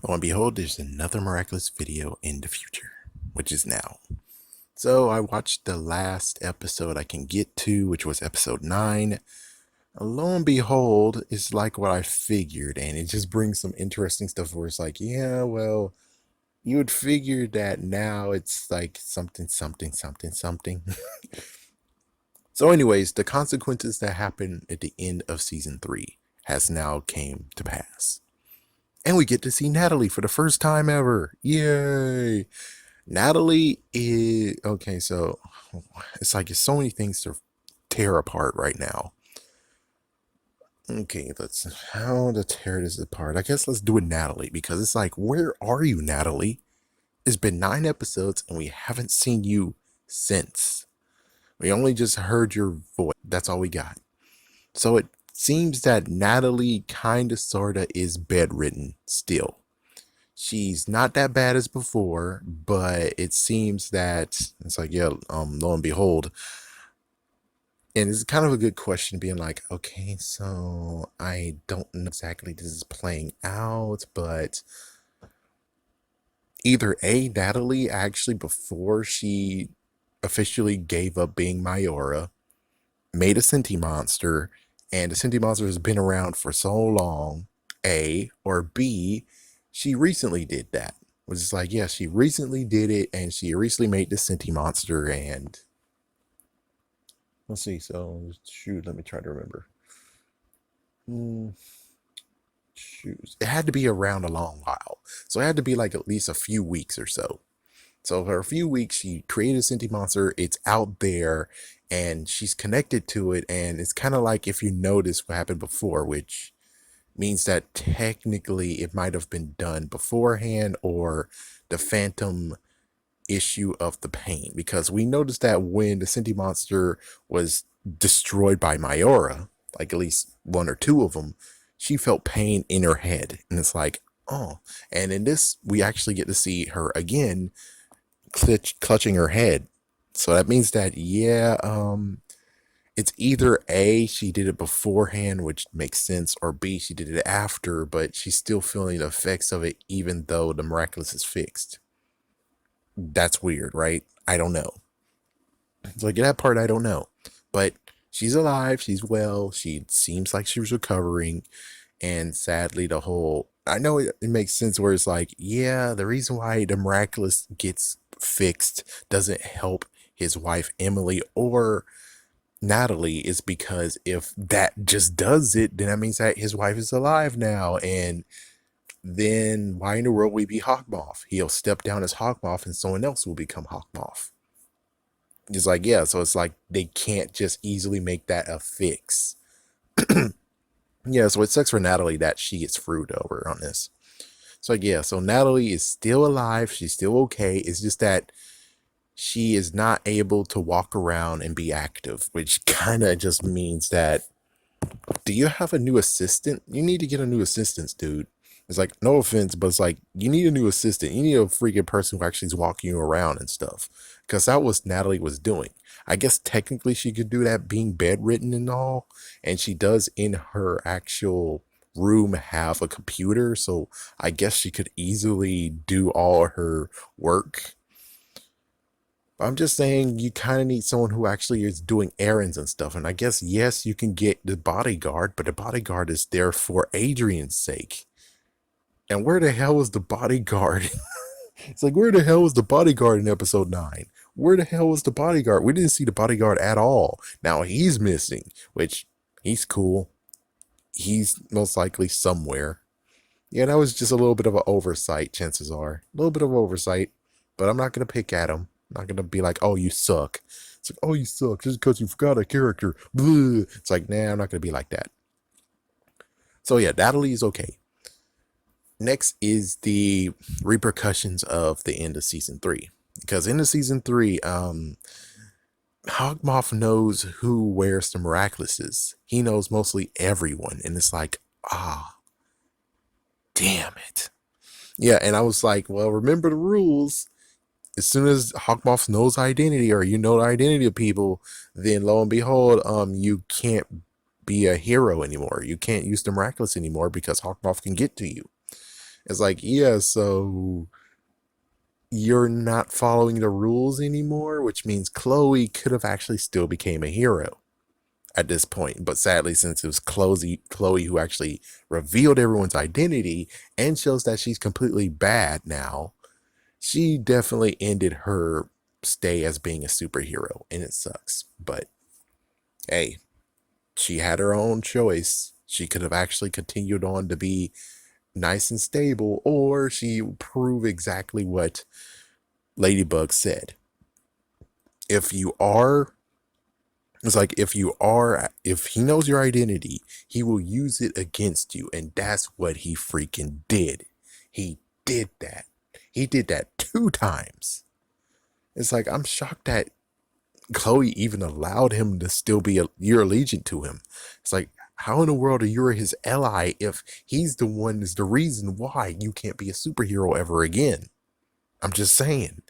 Lo and behold, there's another Miraculous video in the future, which is now. So I watched the last episode I can get to, which was episode 9. Lo and behold, it's like what I figured, and it just brings some interesting stuff where it's like, yeah, well, you would figure that now it's like something, something, something, something. So anyways, the consequences that happened at the end of season 3 has now came to pass. And we get to see Natalie for the first time ever. Yay! Natalie is okay. So it's like it's so many things to tear apart right now. Okay, let's how to tear this apart. I guess let's do it, Natalie, because it's like, where are you, Natalie? It's been 9 episodes and we haven't seen you since. We only just heard your voice. That's all we got. So it seems that Natalie kind of sorta is bedridden still. She's not that bad as before, but it seems that it's like, yeah, lo and behold. And it's kind of a good question being like, okay, so I don't know exactly this is playing out, but either A, Natalie actually before she officially gave up being Mayora, made a Senti monster, and the Senti monster has been around for so long, A, or B, she recently did that. Which is like, yeah, she recently did it, and she recently made the Senti monster, and let's see, so shoot, let me try to remember. Shoot, it had to be around a long while. So it had to be like at least a few weeks or so. So for a few weeks, she created a Senti monster. It's out there, and she's connected to it. And it's kind of like if you notice what happened before, which means that technically it might have been done beforehand, or the Phantom issue of the pain. Because we noticed that when the Senti monster was destroyed by Mayora, like at least one or two of them, she felt pain in her head. And it's like, oh. And in this, we actually get to see her again clutching her head. So that means that, yeah, it's either A, she did it beforehand, which makes sense, or B, she did it after, but she's still feeling the effects of it even though the Miraculous is fixed. That's weird, right? I don't know. So like that part I don't know. But she's alive, she's well, she seems like she was recovering, and sadly the whole I know it makes sense where it's like, yeah, the reason why the Miraculous gets fixed doesn't help his wife Emily or Natalie is because if that just does it, then that means that his wife is alive now. And then why in the world would he be Hawkmoth? He'll step down as Hawkmoth and someone else will become Hawkmoth. It's like, yeah, so it's like they can't just easily make that a fix. Yeah, so it sucks for Natalie that she gets screwed over on this. So yeah, so Natalie is still alive, she's still okay. It's just that she is not able to walk around and be active, which kind of just means that, do you have a new assistant? You need to get a new assistant, dude. It's like, no offense, but it's like, you need a new assistant. You need a freaking person who actually is walking you around and stuff. Because that was Natalie was doing. I guess technically she could do that being bedridden and all. And she does in her actual room have a computer. So I guess she could easily do all her work. I'm just saying you kind of need someone who actually is doing errands and stuff. And I guess, yes, you can get the bodyguard, but the bodyguard is there for Adrian's sake. And where the hell was the bodyguard? It's like, where the hell was the bodyguard in episode 9? Where the hell was the bodyguard? We didn't see the bodyguard at all. Now he's missing, which he's cool. He's most likely somewhere. Yeah, that was just a little bit of an oversight, chances are. A little bit of oversight, but I'm not going to pick at him. I'm not going to be like, oh, you suck. It's like, oh, you suck just because you forgot a character. Blah. It's like, nah, I'm not going to be like that. So yeah, Natalie is okay. Next is the repercussions of the end of season 3. Because in the season 3, Hawkmoth knows who wears the Miraculouses. He knows mostly everyone. And it's like, ah, damn it. Yeah, and I was like, well, remember the rules. As soon as Hawkmoth knows identity, or you know the identity of people, then lo and behold, you can't be a hero anymore. You can't use the Miraculous anymore because Hawkmoth can get to you. It's like, yeah, so you're not following the rules anymore, which means Chloe could have actually still became a hero at this point. But sadly, since it was Chloe who actually revealed everyone's identity and shows that she's completely bad now, she definitely ended her stay as being a superhero, and it sucks. But hey, she had her own choice. She could have actually continued on to be nice and stable, or she proved exactly what Ladybug said. If you are, it's like if he knows your identity, he will use it against you. And that's what he freaking did. He did that. He did that 2 times. It's like, I'm shocked that Chloe even allowed him to still be you're allegiant to him. It's like, how in the world are you his ally if he's the one is the reason why you can't be a superhero ever again? I'm just saying.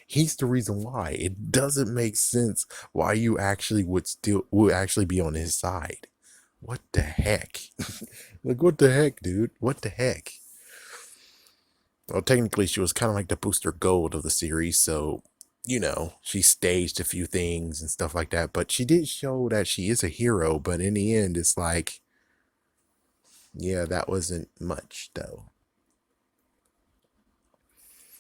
He's the reason why. It doesn't make sense why you actually would actually be on his side. What the heck? Like, what the heck, dude? What the heck? Well, technically, she was kind of like the Booster Gold of the series, so she staged a few things and stuff like that. But she did show that she is a hero. But in the end, it's like, yeah, that wasn't much though.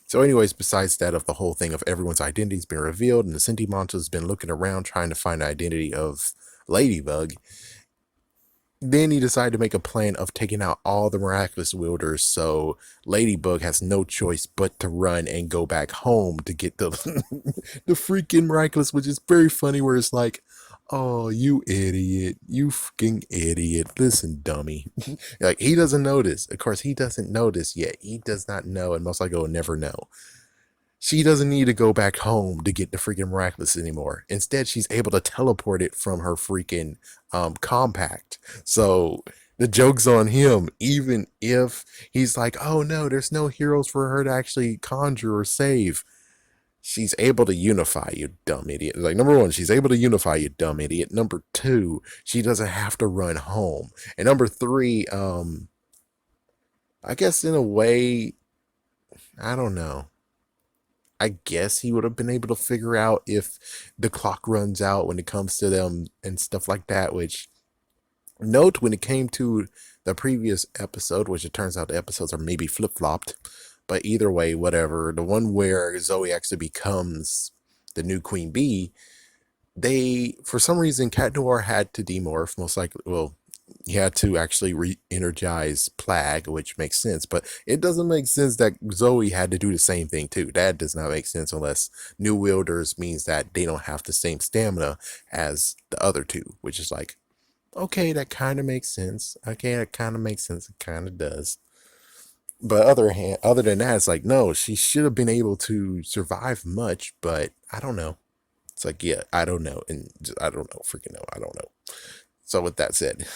So, anyways, besides that, of the whole thing of everyone's identity's been revealed, and the Sentimonster's been looking around trying to find the identity of Ladybug. Then he decided to make a plan of taking out all the Miraculous wielders, so Ladybug has no choice but to run and go back home to get the the freaking Miraculous, which is very funny. Where it's like, "Oh, you idiot! You fucking idiot! Listen, dummy." Like, he doesn't notice. Of course, he doesn't notice yet. He does not know, and most likely will never know. She doesn't need to go back home to get the freaking Miraculous anymore. Instead, she's able to teleport it from her freaking compact. So the joke's on him, even if he's like, oh no, there's no heroes for her to actually conjure or save. She's able to unify, you dumb idiot. Like, number one, she's able to unify, you dumb idiot. Number two, she doesn't have to run home. And number three, I guess in a way, I don't know. I guess he would have been able to figure out if the clock runs out when it comes to them and stuff like that, which note when it came to the previous episode, which it turns out the episodes are maybe flip-flopped, but either way, whatever, the one where Zoe actually becomes the new Queen Bee, they, for some reason, Cat Noir had to demorph, most likely, well, he had to actually re-energize Plague, which makes sense, but it doesn't make sense that Zoe had to do the same thing too. That does not make sense unless new wielders means that they don't have the same stamina as the other two, which is like, okay, that kind of makes sense. Okay, that kind of makes sense. It kind of does. But other than that, it's like, no, she should have been able to survive much, but I don't know. It's like, yeah, I don't know. And I don't know, freaking know. I don't know. So with that said,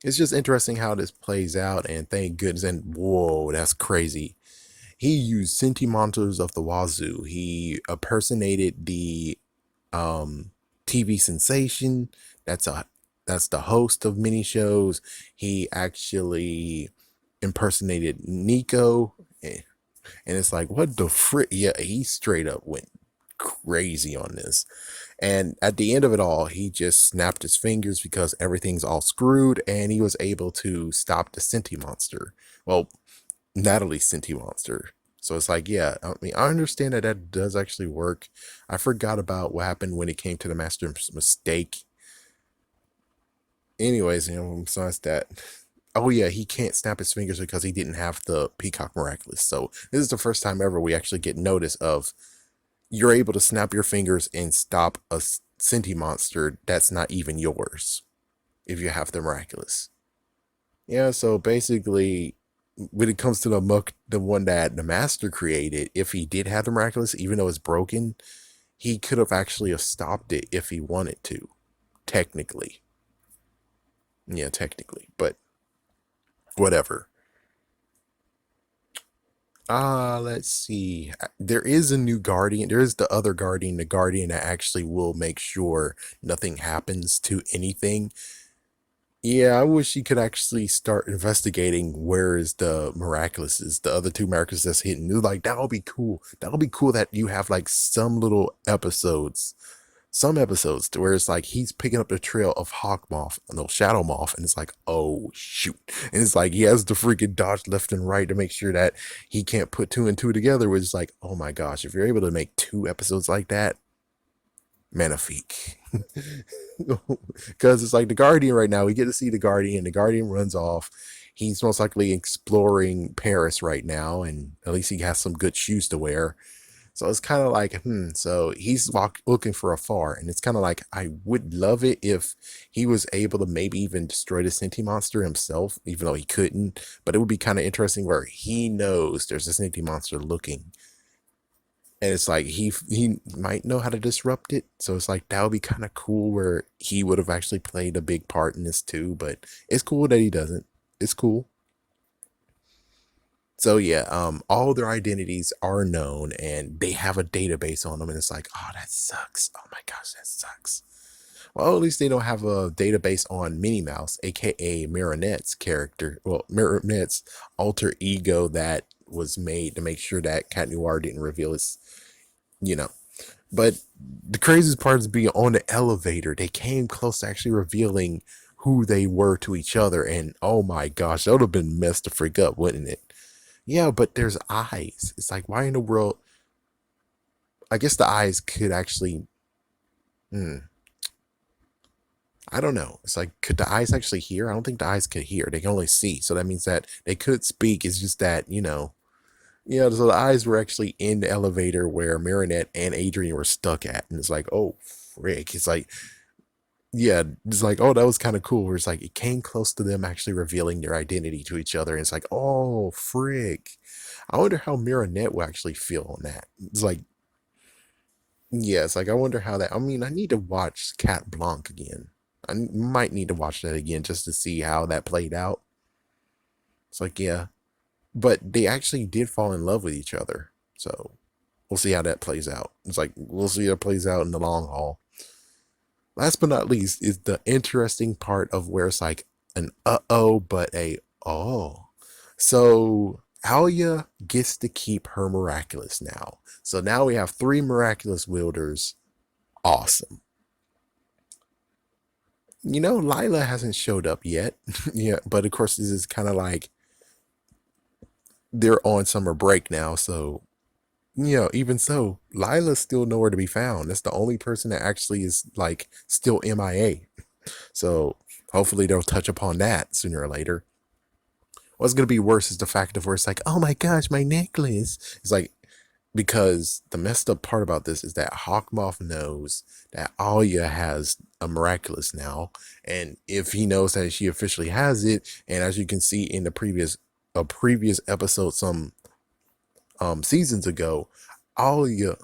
it's just interesting how this plays out, and thank goodness. And whoa, that's crazy. He used Sentimonsters of the Wazoo. He impersonated the TV sensation. That's a that's the host of many shows. He actually impersonated Nico, and it's like, what the frick? Yeah, he straight up went crazy on this. And at the end of it all, he just snapped his fingers because everything's all screwed, and he was able to stop the Sentimonster. Well, Natalie's Sentimonster. So it's like, yeah, I mean, I understand that that does actually work. I forgot about what happened when it came to the Master's mistake. Anyways, besides that, oh yeah, he can't snap his fingers because he didn't have the Peacock Miraculous. So this is the first time ever we actually get notice of you're able to snap your fingers and stop a Sentimonster that's not even yours if you have the Miraculous. Yeah, so basically, when it comes to the one that the Master created, if he did have the Miraculous, even though it's broken, he could have actually have stopped it if he wanted to, technically. Yeah, technically, but whatever. Let's see. There is a new Guardian. There is the other Guardian, the Guardian that actually will make sure nothing happens to anything. Yeah, I wish he could actually start investigating where is the Miraculouses, the other two Miraculous that's hidden. Like that would be cool. That would be cool that you have like some episodes to where it's like he's picking up the trail of Hawkmoth, no Shadow Moth, and it's like, oh shoot. And it's like he has to freaking dodge left and right to make sure that he can't put two and two together, which is like, oh my gosh, if you're able to make two episodes like that, magnifique. Because it's like the Guardian right now, we get to see the Guardian runs off. He's most likely exploring Paris right now, and at least he has some good shoes to wear. So it's kind of like, so he's looking for afar, and it's kind of like, I would love it if he was able to maybe even destroy the Senti monster himself, even though he couldn't. But it would be kind of interesting where he knows there's a Senti monster looking, and it's like he might know how to disrupt it. So it's like that would be kind of cool where he would have actually played a big part in this too. But it's cool that he doesn't. It's cool. So yeah, all their identities are known and they have a database on them, and it's like, oh, that sucks. Oh my gosh, that sucks. Well, at least they don't have a database on Minnie Mouse, aka Marinette's character. Well, Marinette's alter ego that was made to make sure that Cat Noir didn't reveal his, you know. But the craziest part is being on the elevator. They came close to actually revealing who they were to each other, and oh my gosh, that would have been messed to freak up, wouldn't it? Yeah, but there's eyes. It's like, why in the world? I guess the eyes could actually. Hmm, I don't know. It's like, could the eyes actually hear? I don't think the eyes could hear. They can only see. So that means that they could speak. It's just that, yeah, so the eyes were actually in the elevator where Marinette and Adrian were stuck at. And it's like, oh, frick. It's like, yeah, it's like, oh, that was kind of cool. Where it's like, it came close to them actually revealing their identity to each other. And it's like, oh, frick. I wonder how Marinette will actually feel on that. It's like, yeah, it's like, I wonder how that, I mean, I need to watch Cat Blanc again. Might need to watch that again just to see how that played out. It's like, yeah, but they actually did fall in love with each other. So we'll see how that plays out. It's like, we'll see how it plays out in the long haul. Last but not least is the interesting part of where it's like an uh-oh, but a oh. So Alia gets to keep her Miraculous now. So now we have three Miraculous wielders. Awesome. Lila hasn't showed up yet. Yeah, but of course, this is kind of like they're on summer break now. So, even so, Lila's still nowhere to be found. That's the only person that actually is like still MIA. So, hopefully, they'll touch upon that sooner or later. What's going to be worse is the fact of where it's like, oh my gosh, my necklace. It's like, because the messed up part about this is that Hawkmoth knows that Alia has a Miraculous now, and if he knows that she officially has it, and as you can see in the previous episode some seasons ago, Alia,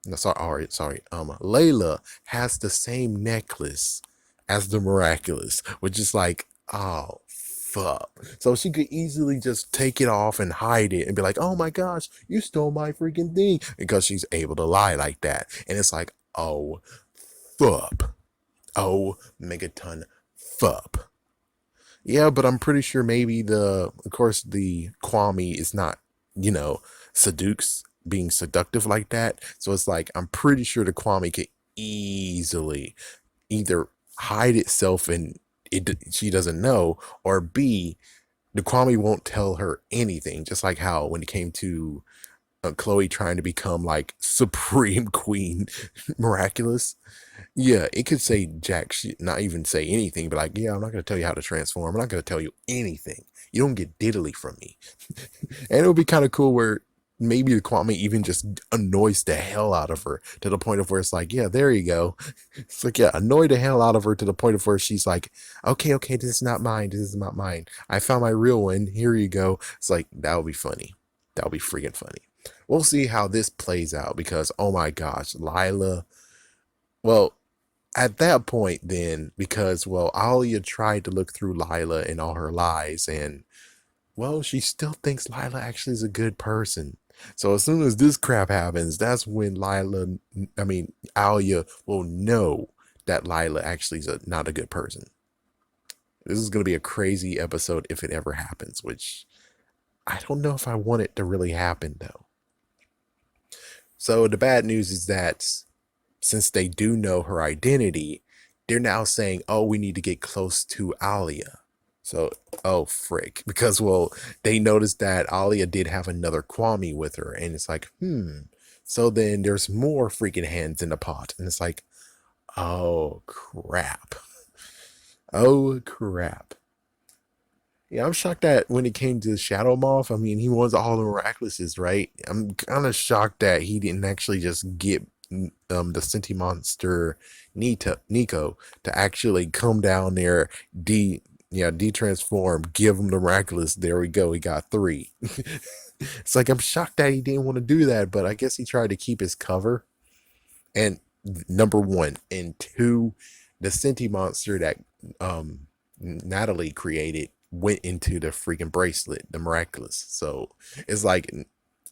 no, sorry, Layla has the same necklace as the Miraculous, which is like, oh fuck. So she could easily just take it off and hide it and be like, oh my gosh, you stole my freaking thing. Because she's able to lie like that. And it's like, oh fuck. Oh megaton fuck. Yeah, but I'm pretty sure maybe of course, the Kwame is not, seduce being seductive like that. So it's like, I'm pretty sure the Kwame could easily either hide itself and she doesn't know, or B, the Kwame won't tell her anything. Just like how when it came to Chloe trying to become like Supreme Queen Miraculous, yeah, it could say jack shit, not even say anything, but like, yeah, I'm not gonna tell you how to transform. I'm not gonna tell you anything. You don't get diddly from me. And it would be kind of cool where maybe the Kwame even just annoys the hell out of her to the point of where it's like, yeah, there you go. It's like, yeah, annoy the hell out of her to the point of where she's like, okay, this is not mine. This is not mine. I found my real one. Here you go. It's like, that would be funny. That would be freaking funny. We'll see how this plays out because, oh my gosh, Lila. Well, at that point, then, because, well, Alia tried to look through Lila and all her lies, and, well, she still thinks Lila actually is a good person. So as soon as this crap happens, that's when Alia will know that Lila actually is not a good person. This is going to be a crazy episode if it ever happens, which I don't know if I want it to really happen though. So the bad news is that since they do know her identity, they're now saying, "Oh, we need to get close to Alia." So, oh frick, because well, they noticed that Alia did have another Kwame with her, and it's like, So then there's more freaking hands in the pot, and it's like, oh crap, oh crap. Yeah, I'm shocked that when it came to Shadow Moth, I mean, he was all the Miraculouses, right? I'm kind of shocked that he didn't actually just get the Senti Monster Nico to actually come down there, de-transform, give him the Miraculous. There we go. He got three. It's like I'm shocked that he didn't want to do that, but I guess he tried to keep his cover. And number one and two, the Senti Monster that Natalie created went into the freaking bracelet, the Miraculous. So it's like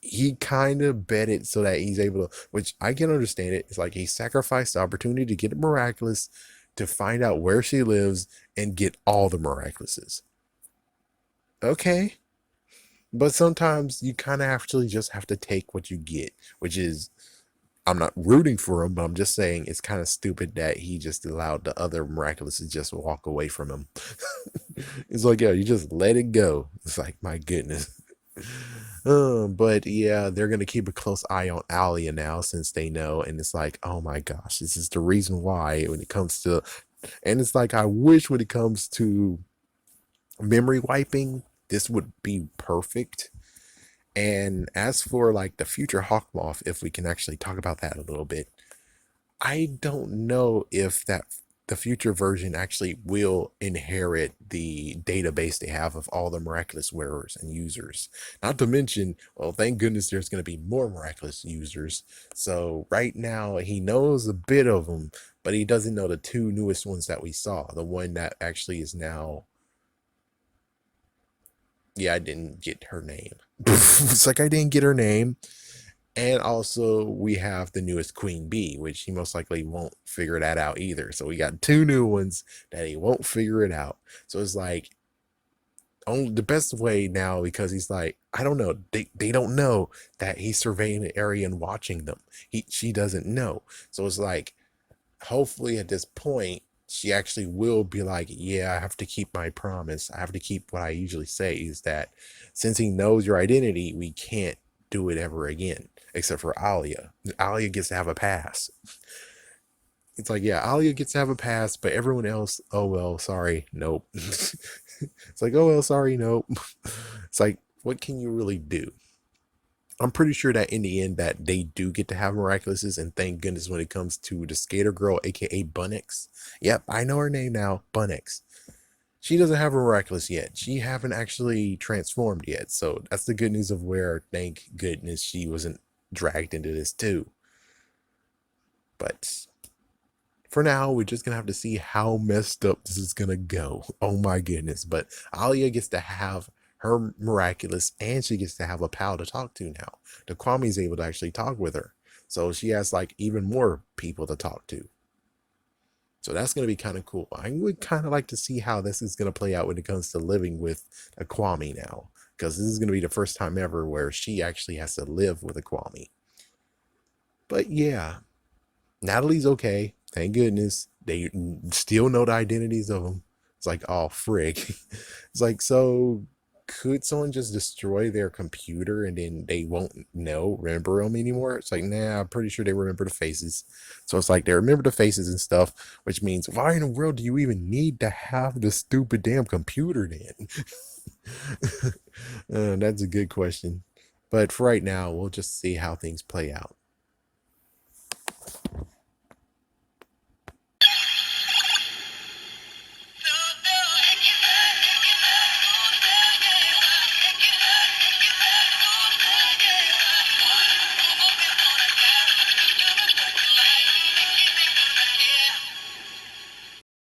he kind of bet it so that he's able to, which I can understand it. It's like he sacrificed the opportunity to get a Miraculous to find out where she lives and get all the Miraculouses. Okay. But sometimes you kind of actually just have to take what you get, which is, I'm not rooting for him, but I'm just saying it's kind of stupid that he just allowed the other Miraculous to just walk away from him. It's like, yeah, you just let it go. It's like, my goodness. But yeah, they're gonna keep a close eye on Alia now since they know, and it's like, oh my gosh, this is the reason why when it comes to, and it's like I wish when it comes to memory wiping, this would be perfect. And as for like the future Hawkmoth, if we can actually talk about that a little bit, I don't know if that the future version actually will inherit the database they have of all the miraculous wearers and users. Not to mention, well, thank goodness there's going to be more miraculous users. So right now he knows a bit of them, but he doesn't know the two newest ones that we saw. The one that actually is now, yeah, I didn't get her name. It's like I didn't get her name. And also, we have the newest Queen Bee, which he most likely won't figure that out either. So we got two new ones that he won't figure it out. So it's like, only the best way now, because he's like, I don't know, they don't know that he's surveying the area and watching them. She doesn't know. So it's like, hopefully at this point, she actually will be like, yeah, I have to keep my promise. I have to keep what I usually say, is that since he knows your identity, we can't do it ever again, except for Alia. Alia gets to have a pass. It's like, yeah, Alia gets to have a pass, but everyone else, oh well, sorry, nope. It's like, oh well, sorry, nope. It's like, what can you really do? I'm pretty sure that in the end that they do get to have miraculouses, and thank goodness when it comes to the skater girl, aka Bunnix. Yep, I know her name now, Bunnix. She doesn't have a miraculous yet. She haven't actually transformed yet. So that's the good news of where, thank goodness, she wasn't dragged into this too. But for now, we're just gonna have to see how messed up this is gonna go. Oh my goodness. But Alia gets to have her miraculous, and she gets to have a pal to talk to now. The Kwame's able to actually talk with her. So she has like even more people to talk to. So that's going to be kind of cool. I would kind of like to see how this is going to play out when it comes to living with a Kwame now, because this is going to be the first time ever where she actually has to live with a Kwame. But yeah, Natalie's okay. Thank goodness. They still know the identities of them. It's like, oh, frig. It's like, so could someone just destroy their computer and then they won't remember them anymore? It's like, nah, I'm pretty sure they remember the faces. So it's like they remember the faces and stuff, which means why in the world do you even need to have the stupid damn computer then? That's a good question. But for right now, we'll just see how things play out.